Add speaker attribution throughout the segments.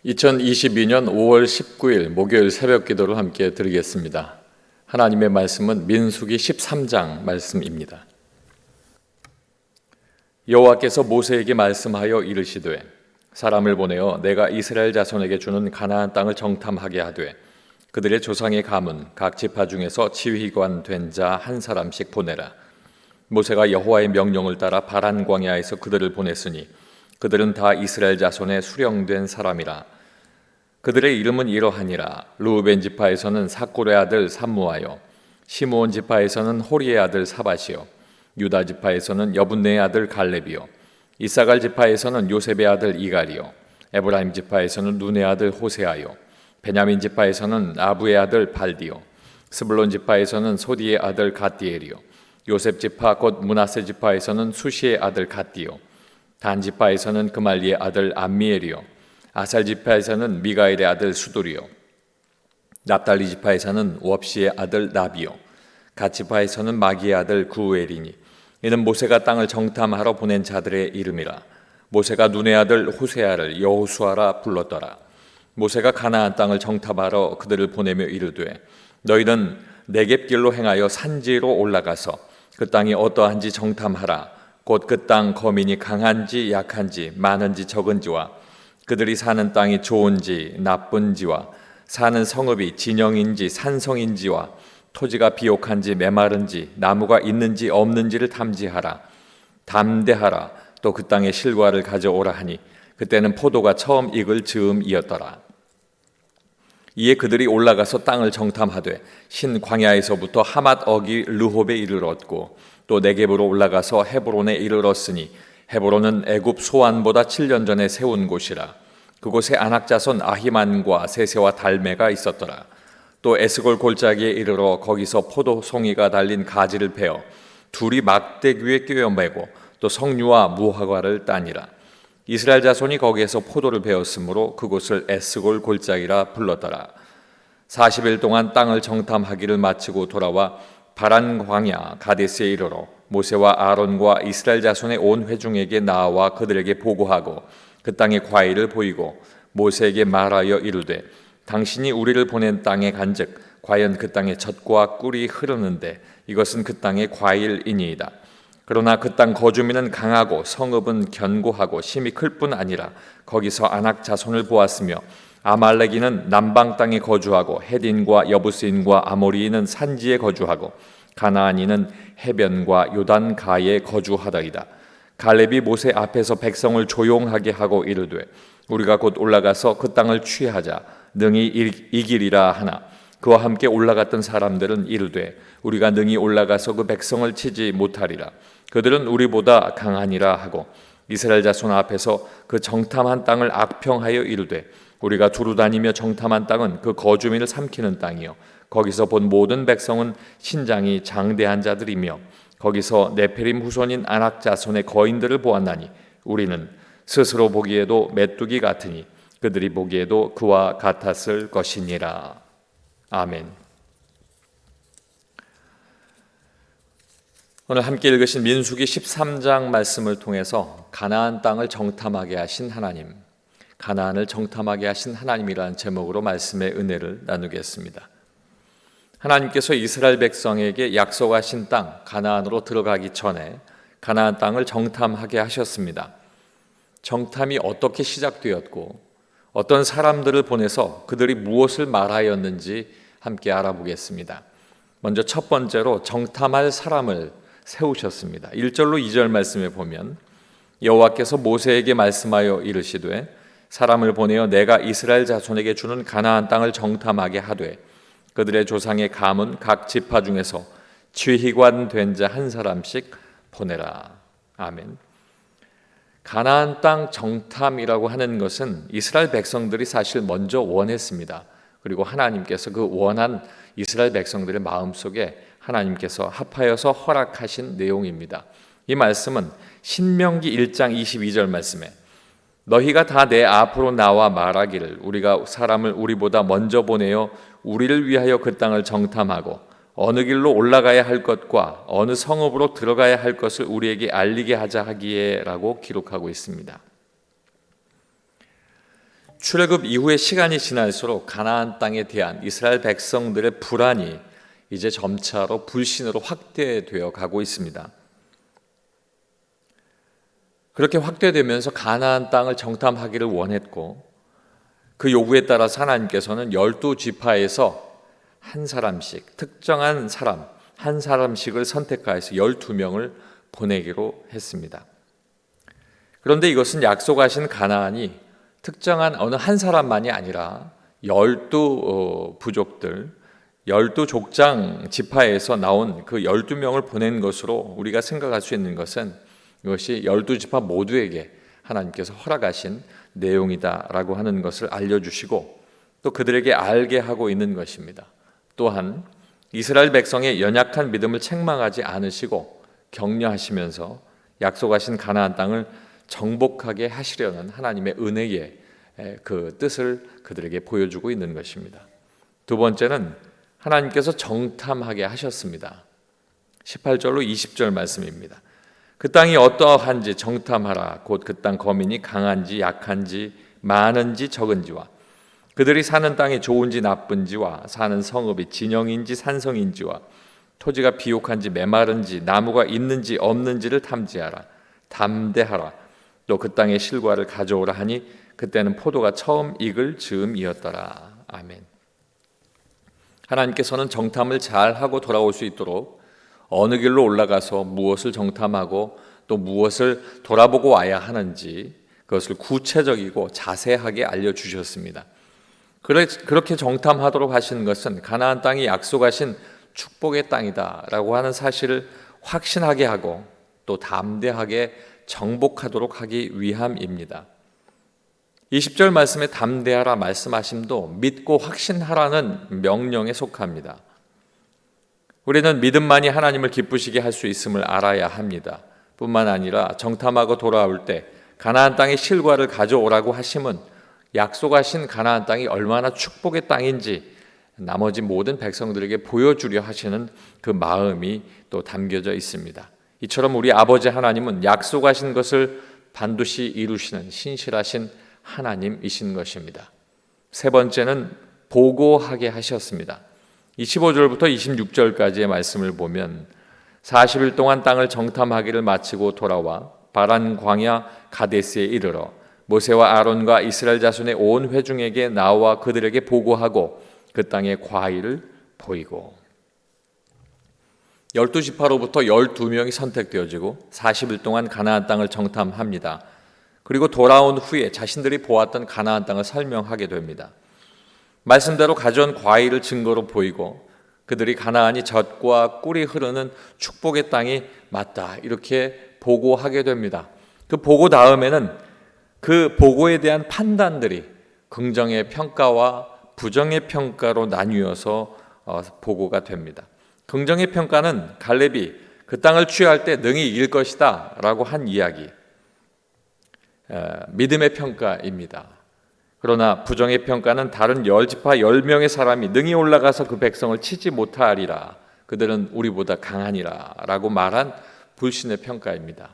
Speaker 1: 2022년 5월 19일 목요일 새벽 기도를 함께 드리겠습니다. 하나님의 말씀은 민수기 13장 말씀입니다. 여호와께서 모세에게 말씀하여 이르시되 사람을 보내어 내가 이스라엘 자손에게 주는 가나안 땅을 정탐하게 하되 그들의 조상의 가문 각 지파 중에서 지휘관 된 자 한 사람씩 보내라. 모세가 여호와의 명령을 따라 바란 광야에서 그들을 보냈으니 그들은 다 이스라엘 자손의 수령된 사람이라. 그들의 이름은 이러하니라. 르우벤 지파에서는 사골의 아들 삼무아요, 시므온 지파에서는 호리의 아들 사밧이요, 유다 지파에서는 여분네의 아들 갈렙이요, 이사갈 지파에서는 요셉의 아들 이갈이요, 에브라임 지파에서는 눈의 아들 호세아요, 베냐민 지파에서는 아부의 아들 발디요, 스불론 지파에서는 소디의 아들 갓디엘이요, 요셉 지파 곧 므낫세 지파에서는 수시의 아들 갓디요, 단 지파에서는 그말리의 아들 암미엘이요, 아살 지파에서는 미가엘의 아들 수두리요, 납달리 지파에서는 웁시의 아들 나비요, 갓 지파에서는 마기의 아들 구우엘이니 이는 모세가 땅을 정탐하러 보낸 자들의 이름이라. 모세가 눈의 아들 호세아를 여호수아라 불렀더라. 모세가 가나안 땅을 정탐하러 그들을 보내며 이르되 너희는 네겝길로 행하여 산지로 올라가서 그 땅이 어떠한지 정탐하라. 곧 그 땅 거민이 강한지 약한지 많은지 적은지와 그들이 사는 땅이 좋은지 나쁜지와 사는 성읍이 진영인지 산성인지와 토지가 비옥한지 메마른지 나무가 있는지 없는지를 탐지하라. 담대하라. 또 그 땅의 실과를 가져오라 하니 그때는 포도가 처음 익을 즈음이었더라. 이에 그들이 올라가서 땅을 정탐하되 신 광야에서부터 하맛 어기 르홉에 이르렀고 또 네겝으로 올라가서 헤브론에 이르렀으니 헤브론은 애굽 소안보다 7년 전에 세운 곳이라. 그곳에 아낙자손 아히만과 세세와 달메가 있었더라. 또 에스골 골짜기에 이르러 거기서 포도송이가 달린 가지를 베어 둘이 막대기에 꿰어매고 또 석류와 무화과를 따니라. 이스라엘 자손이 거기에서 포도를 베었으므로 그곳을 에스골 골짜기라 불렀더라. 40일 동안 땅을 정탐하기를 마치고 돌아와 바란 광야 가데스에 이르러 모세와 아론과 이스라엘 자손의 온 회중에게 나와 그들에게 보고하고 그 땅의 과일을 보이고 모세에게 말하여 이르되 당신이 우리를 보낸 땅에 간즉 과연 그 땅에 젖과 꿀이 흐르는데 이것은 그 땅의 과일이니이다. 그러나 그 땅 거주민은 강하고 성읍은 견고하고 심이 클 뿐 아니라 거기서 아낙 자손을 보았으며 아말렉인은 남방 땅에 거주하고 헤딘과 여부스인과 아모리인은 산지에 거주하고 가나안인은 해변과 요단 가에 거주하더이다. 갈렙이 모세 앞에서 백성을 조용하게 하고 이르되 우리가 곧 올라가서 그 땅을 취하자 능히 이기리라 하나 그와 함께 올라갔던 사람들은 이르되 우리가 능히 올라가서 그 백성을 치지 못하리라. 그들은 우리보다 강하니라 하고 이스라엘 자손 앞에서 그 정탐한 땅을 악평하여 이르되 우리가 두루 다니며 정탐한 땅은 그 거주민을 삼키는 땅이요 거기서 본 모든 백성은 신장이 장대한 자들이며 거기서 네페림 후손인 아낙 자손의 거인들을 보았나니 우리는 스스로 보기에도 메뚜기 같으니 그들이 보기에도 그와 같았을 것이니라. 아멘. 오늘 함께 읽으신 민수기 13장 말씀을 통해서 가나안 땅을 정탐하게 하신 하나님, 가나안을 정탐하게 하신 하나님이라는 제목으로 말씀의 은혜를 나누겠습니다. 하나님께서 이스라엘 백성에게 약속하신 땅 가나안으로 들어가기 전에 가나안 땅을 정탐하게 하셨습니다. 정탐이 어떻게 시작되었고 어떤 사람들을 보내서 그들이 무엇을 말하였는지 함께 알아보겠습니다. 먼저 첫 번째로 정탐할 사람을 세우셨습니다. 1절로 2절 말씀에 보면 여호와께서 모세에게 말씀하여 이르시되 사람을 보내어 내가 이스라엘 자손에게 주는 가나안 땅을 정탐하게 하되 그들의 조상의 가문 각 지파 중에서 지휘관 된 자 한 사람씩 보내라. 아멘. 가나안 땅 정탐이라고 하는 것은 이스라엘 백성들이 사실 먼저 원했습니다. 그리고 하나님께서 그 원한 이스라엘 백성들의 마음속에 하나님께서 합하여서 허락하신 내용입니다. 이 말씀은 신명기 1장 22절 말씀에 너희가 다 내 앞으로 나와 말하기를 우리가 사람을 우리보다 먼저 보내어 우리를 위하여 그 땅을 정탐하고 어느 길로 올라가야 할 것과 어느 성읍으로 들어가야 할 것을 우리에게 알리게 하자 하기에 라고 기록하고 있습니다. 출애굽 이후에 시간이 지날수록 가나안 땅에 대한 이스라엘 백성들의 불안이 이제 점차로 불신으로 확대되어 가고 있습니다. 그렇게 확대되면서 가나안 땅을 정탐하기를 원했고, 그 요구에 따라서 하나님께서는 12지파에서 한 사람씩, 특정한 사람 한 사람씩을 선택하여서 12명을 보내기로 했습니다. 그런데 이것은 약속하신 가나안이 특정한 어느 한 사람만이 아니라 12부족들, 12족장 지파에서 나온 그 12명을 보낸 것으로 우리가 생각할 수 있는 것은, 이것이 12지파 모두에게 하나님께서 허락하신 내용이다라고 하는 것을 알려주시고, 또 그들에게 알게 하고 있는 것입니다. 또한 이스라엘 백성의 연약한 믿음을 책망하지 않으시고 격려하시면서 약속하신 가나안 땅을 정복하게 하시려는 하나님의 은혜의 그 뜻을 그들에게 보여주고 있는 것입니다. 두 번째는 하나님께서 정탐하게 하셨습니다. 18절로 20절 말씀입니다. 그 땅이 어떠한지 정탐하라. 곧 그 땅 거민이 강한지 약한지 많은지 적은지와 그들이 사는 땅이 좋은지 나쁜지와 사는 성읍이 진영인지 산성인지와 토지가 비옥한지 메마른지 나무가 있는지 없는지를 탐지하라. 담대하라. 또 그 땅의 실과를 가져오라 하니 그때는 포도가 처음 익을 즈음이었더라. 아멘. 하나님께서는 정탐을 잘 하고 돌아올 수 있도록 어느 길로 올라가서 무엇을 정탐하고 또 무엇을 돌아보고 와야 하는지 그것을 구체적이고 자세하게 알려주셨습니다. 그렇게 정탐하도록 하신 것은 가나안 땅이 약속하신 축복의 땅이다라고 하는 사실을 확신하게 하고 또 담대하게 정복하도록 하기 위함입니다. 20절 말씀에 담대하라 말씀하심도 믿고 확신하라는 명령에 속합니다. 우리는 믿음만이 하나님을 기쁘시게 할 수 있음을 알아야 합니다. 뿐만 아니라 정탐하고 돌아올 때 가나안 땅의 실과를 가져오라고 하심은 약속하신 가나안 땅이 얼마나 축복의 땅인지 나머지 모든 백성들에게 보여주려 하시는 그 마음이 또 담겨져 있습니다. 이처럼 우리 아버지 하나님은 약속하신 것을 반드시 이루시는 신실하신 하나님이신 것입니다. 세 번째는 보고하게 하셨습니다. 25절부터 26절까지의 말씀을 보면 40일 동안 땅을 정탐하기를 마치고 돌아와 바란 광야 가데스에 이르러 모세와 아론과 이스라엘 자손의 온 회중에게 나와 그들에게 보고하고 그 땅의 과일을 보이고 12지파로부터 12명이 선택되어지고 40일 동안 가나안 땅을 정탐합니다. 그리고 돌아온 후에 자신들이 보았던 가나안 땅을 설명하게 됩니다. 말씀대로 가져온 과일을 증거로 보이고 그들이 가나안이 젖과 꿀이 흐르는 축복의 땅이 맞다 이렇게 보고하게 됩니다. 그 보고 다음에는 그 보고에 대한 판단들이 긍정의 평가와 부정의 평가로 나뉘어서 보고가 됩니다. 긍정의 평가는 갈렙이 그 땅을 취할 때 능히 이길 것이다 라고 한 이야기, 믿음의 평가입니다. 그러나 부정의 평가는 다른 10지파 10명의 사람이 능히 올라가서 그 백성을 치지 못하리라, 그들은 우리보다 강하니라 라고 말한 불신의 평가입니다.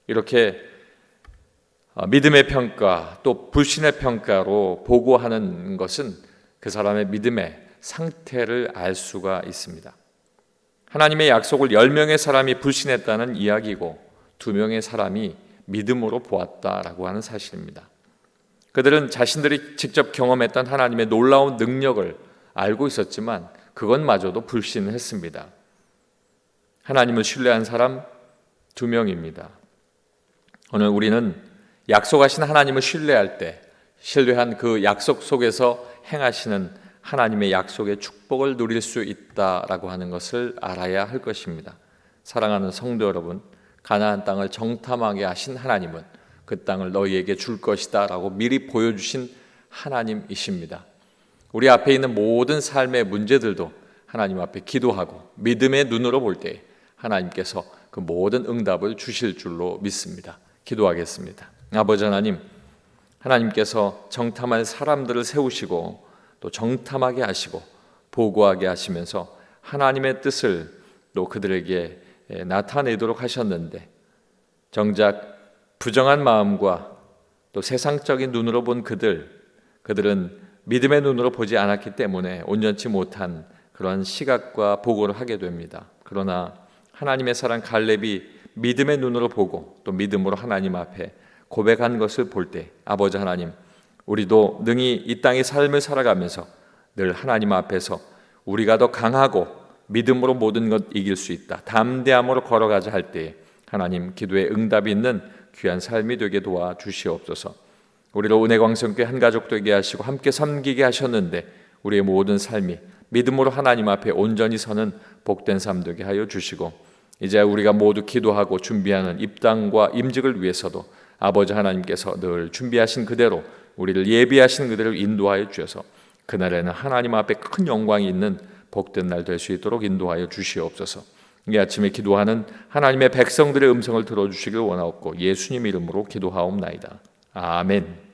Speaker 1: 이렇게 믿음의 평가 또 불신의 평가로 보고하는 것은 그 사람의 믿음의 상태를 알 수가 있습니다. 하나님의 약속을 10명의 사람이 불신했다는 이야기고 2명의 사람이 믿음으로 보았다라고 하는 사실입니다. 그들은 자신들이 직접 경험했던 하나님의 놀라운 능력을 알고 있었지만 그것마저도 불신했습니다. 하나님을 신뢰한 사람 2명입니다. 오늘 우리는 약속하신 하나님을 신뢰할 때 신뢰한 그 약속 속에서 행하시는 하나님의 약속의 축복을 누릴 수 있다라고 하는 것을 알아야 할 것입니다. 사랑하는 성도 여러분, 가나안 땅을 정탐하게 하신 하나님은 그 땅을 너희에게 줄 것이다 라고 미리 보여주신 하나님이십니다. 우리 앞에 있는 모든 삶의 문제들도 하나님 앞에 기도하고 믿음의 눈으로 볼 때 하나님께서 그 모든 응답을 주실 줄로 믿습니다. 기도하겠습니다. 아버지 하나님, 하나님께서 정탐할 사람들을 세우시고 또 정탐하게 하시고 보고하게 하시면서 하나님의 뜻을 또 그들에게 나타내도록 하셨는데 정작 부정한 마음과 또 세상적인 눈으로 본 그들, 그들은 믿음의 눈으로 보지 않았기 때문에 온전치 못한 그러한 시각과 보고를 하게 됩니다. 그러나 하나님의 사랑 갈렙이 믿음의 눈으로 보고 또 믿음으로 하나님 앞에 고백한 것을 볼 때 아버지 하나님, 우리도 능히 이 땅의 삶을 살아가면서 늘 하나님 앞에서 우리가 더 강하고 믿음으로 모든 것 이길 수 있다, 담대함으로 걸어가자 할 때에 하나님 기도에 응답이 있는 귀한 삶이 되게 도와주시옵소서. 우리를 은혜광성교회 한 가족 되게 하시고 함께 섬기게 하셨는데 우리의 모든 삶이 믿음으로 하나님 앞에 온전히 서는 복된 삶 되게 하여 주시고, 이제 우리가 모두 기도하고 준비하는 입당과 임직을 위해서도 아버지 하나님께서 늘 준비하신 그대로 우리를 예비하신 그대로 인도하여 주셔서 그날에는 하나님 앞에 큰 영광이 있는 복된 날 될 수 있도록 인도하여 주시옵소서. 이 아침에 기도하는 하나님의 백성들의 음성을 들어주시길 원하옵고 예수님 이름으로 기도하옵나이다. 아멘.